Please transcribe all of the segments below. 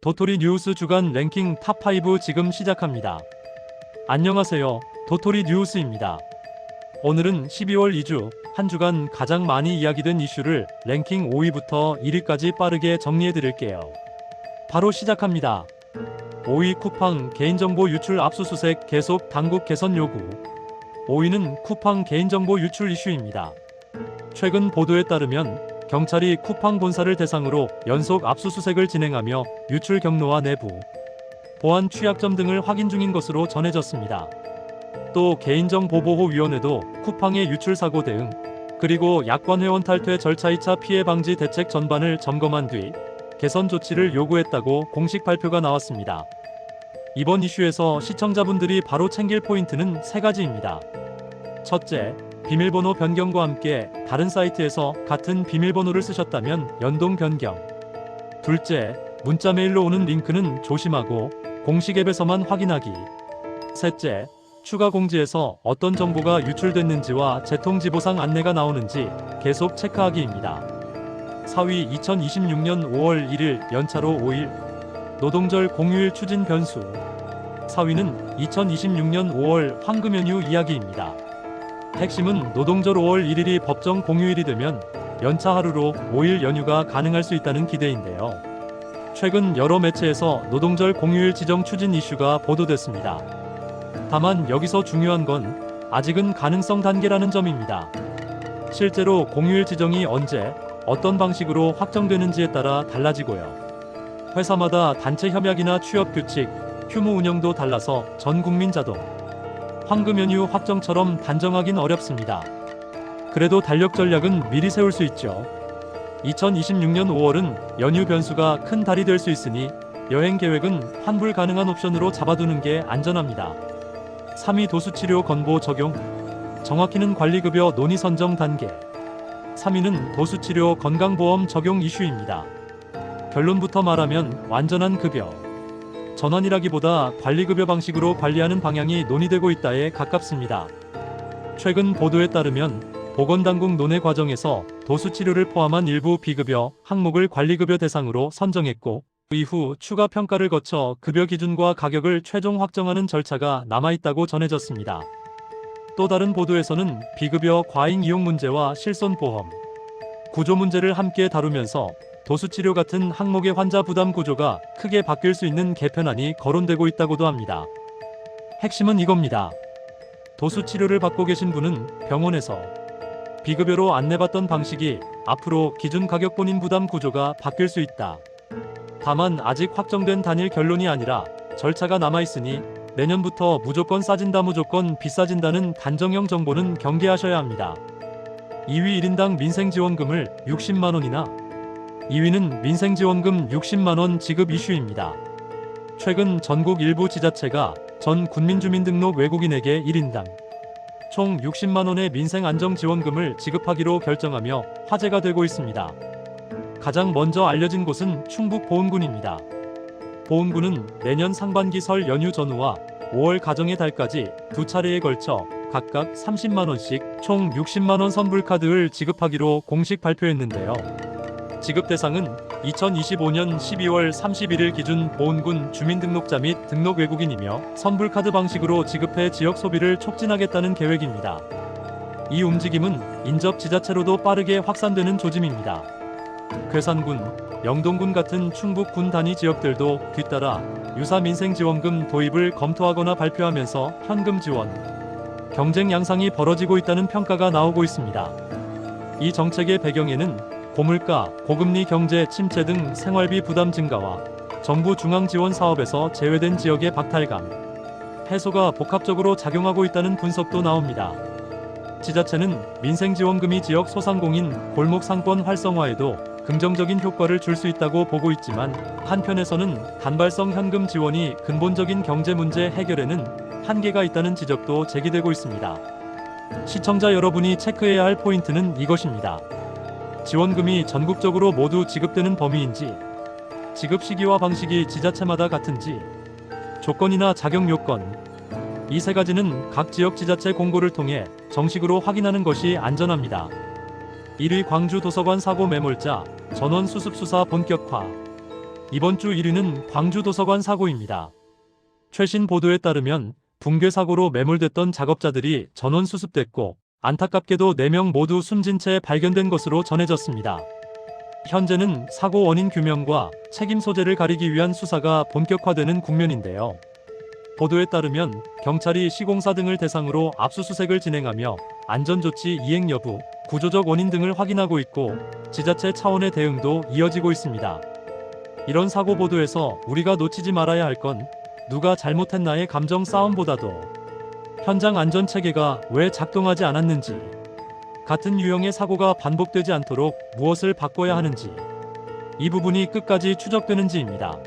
도토리 뉴스 주간 랭킹 탑5 지금 시작합니다. 안녕하세요. 도토리 뉴스입니다. 오늘은 12월 2주, 한 주간 가장 많이 이야기된 이슈를 랭킹 5위부터 1위까지 빠르게 정리해드릴게요. 바로 시작합니다. 5위 쿠팡 개인정보 유출 압수수색 계속 당국 개선 요구. 5위는 쿠팡 개인정보 유출 이슈입니다. 최근 보도에 따르면 경찰이 쿠팡 본사를 대상으로 연속 압수수색을 진행하며 유출 경로와 내부, 보안 취약점 등을 확인 중인 것으로 전해졌습니다. 또 개인정보보호위원회도 쿠팡의 유출 사고 대응, 그리고 약관 회원 탈퇴 절차 2차 피해 방지 대책 전반을 점검한 뒤 개선 조치를 요구했다고 공식 발표가 나왔습니다. 이번 이슈에서 시청자분들이 바로 챙길 포인트는 3가지입니다. 첫째, 비밀번호 변경과 함께 다른 사이트에서 같은 비밀번호를 쓰셨다면 연동 변경. 둘째, 문자 메일로 오는 링크는 조심하고 공식 앱에서만 확인하기. 셋째, 추가 공지에서 어떤 정보가 유출됐는지와 재통지보상 안내가 나오는지 계속 체크하기입니다. 4위 2026년 5월 1일 연차로 5일 노동절 공휴일 추진 변수. 4위는 2026년 5월 황금 연휴 이야기입니다. 핵심은 노동절 5월 1일이 법정 공휴일이 되면 연차 하루로 5일 연휴가 가능할 수 있다는 기대인데요. 최근 여러 매체에서 노동절 공휴일 지정 추진 이슈가 보도됐습니다. 다만 여기서 중요한 건 아직은 가능성 단계라는 점입니다. 실제로 공휴일 지정이 언제, 어떤 방식으로 확정되는지에 따라 달라지고요. 회사마다 단체 협약이나 취업 규칙, 휴무 운영도 달라서 전 국민 자동 황금 연휴 확정처럼 단정하긴 어렵습니다. 그래도 달력 전략은 미리 세울 수 있죠. 2026년 5월은 연휴 변수가 큰 달이 될 수 있으니 여행 계획은 환불 가능한 옵션으로 잡아두는 게 안전합니다. 3위 도수치료 건보 적용. 정확히는 관리급여 논의 선정 단계. 3위는 도수치료 건강보험 적용 이슈입니다. 결론부터 말하면 완전한 급여. 전환이라기보다 관리급여 방식으로 관리하는 방향이 논의되고 있다에 가깝습니다. 최근 보도에 따르면 보건당국 논의 과정에서 도수치료를 포함한 일부 비급여 항목을 관리급여 대상으로 선정했고, 이후 추가 평가를 거쳐 급여 기준과 가격을 최종 확정하는 절차가 남아있다고 전해졌습니다. 또 다른 보도에서는 비급여 과잉 이용 문제와 실손보험, 구조 문제를 함께 다루면서 도수치료 같은 항목의 환자 부담 구조가 크게 바뀔 수 있는 개편안이 거론되고 있다고도 합니다. 핵심은 이겁니다. 도수치료를 받고 계신 분은 병원에서 비급여로 안내받던 방식이 앞으로 기준 가격 본인 부담 구조가 바뀔 수 있다. 다만 아직 확정된 단일 결론이 아니라 절차가 남아있으니 내년부터 무조건 싸진다 무조건 비싸진다는 단정형 정보는 경계하셔야 합니다. 2위 1인당 민생지원금을 60만원이나. 2위는 민생지원금 60만원 지급 이슈입니다. 최근 전국 일부 지자체가 전 군민주민등록 외국인에게 1인당 총 60만원의 민생안정지원금을 지급하기로 결정하며 화제가 되고 있습니다. 가장 먼저 알려진 곳은 충북 보은군입니다. 보은군은 내년 상반기 설 연휴 전후와 5월 가정의 달까지 두 차례에 걸쳐 각각 30만원씩 총 60만원 선불카드를 지급하기로 공식 발표했는데요. 지급 대상은 2025년 12월 31일 기준 보은군 주민등록자 및 등록 외국인이며 선불카드 방식으로 지급해 지역 소비를 촉진하겠다는 계획입니다. 이 움직임은 인접 지자체로도 빠르게 확산되는 조짐입니다. 괴산군, 영동군 같은 충북 군 단위 지역들도 뒤따라 유사 민생지원금 도입을 검토하거나 발표하면서 현금 지원, 경쟁 양상이 벌어지고 있다는 평가가 나오고 있습니다. 이 정책의 배경에는 고물가, 고금리 경제 침체 등 생활비 부담 증가와 정부 중앙 지원 사업에서 제외된 지역의 박탈감 해소가 복합적으로 작용하고 있다는 분석도 나옵니다. 지자체는 민생지원금이 지역 소상공인 골목 상권 활성화에도 긍정적인 효과를 줄 수 있다고 보고 있지만, 한편에서는 단발성 현금 지원이 근본적인 경제 문제 해결에는 한계가 있다는 지적도 제기되고 있습니다. 시청자 여러분이 체크해야 할 포인트는 이것입니다. 지원금이 전국적으로 모두 지급되는 범위인지, 지급 시기와 방식이 지자체마다 같은지, 조건이나 자격 요건, 이 3가지는 각 지역 지자체 공고를 통해 정식으로 확인하는 것이 안전합니다. 1위 광주 도서관 사고 매몰자, 전원 수습 수사 본격화. 이번 주 1위는 광주 도서관 사고입니다. 최신 보도에 따르면 붕괴 사고로 매몰됐던 작업자들이 전원 수습됐고 안타깝게도 4명 모두 숨진 채 발견된 것으로 전해졌습니다. 현재는 사고 원인 규명과 책임 소재를 가리기 위한 수사가 본격화되는 국면인데요. 보도에 따르면 경찰이 시공사 등을 대상으로 압수수색을 진행하며 안전조치 이행 여부, 구조적 원인 등을 확인하고 있고 지자체 차원의 대응도 이어지고 있습니다. 이런 사고 보도에서 우리가 놓치지 말아야 할 건 누가 잘못했나의 감정 싸움보다도 현장 안전 체계가 왜 작동하지 않았는지, 같은 유형의 사고가 반복되지 않도록 무엇을 바꿔야 하는지, 이 부분이 끝까지 추적되는지입니다.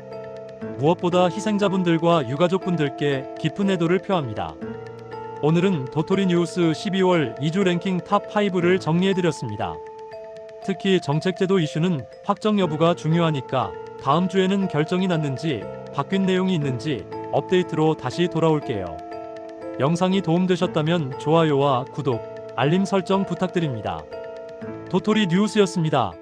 무엇보다 희생자분들과 유가족분들께 깊은 애도를 표합니다. 오늘은 도토리 뉴스 12월 2주 랭킹 탑5를 정리해드렸습니다. 특히 정책제도 이슈는 확정 여부가 중요하니까 다음 주에는 결정이 났는지 바뀐 내용이 있는지 업데이트로 다시 돌아올게요. 영상이 도움되셨다면 좋아요와 구독, 알림 설정 부탁드립니다. 도토리 뉴스였습니다.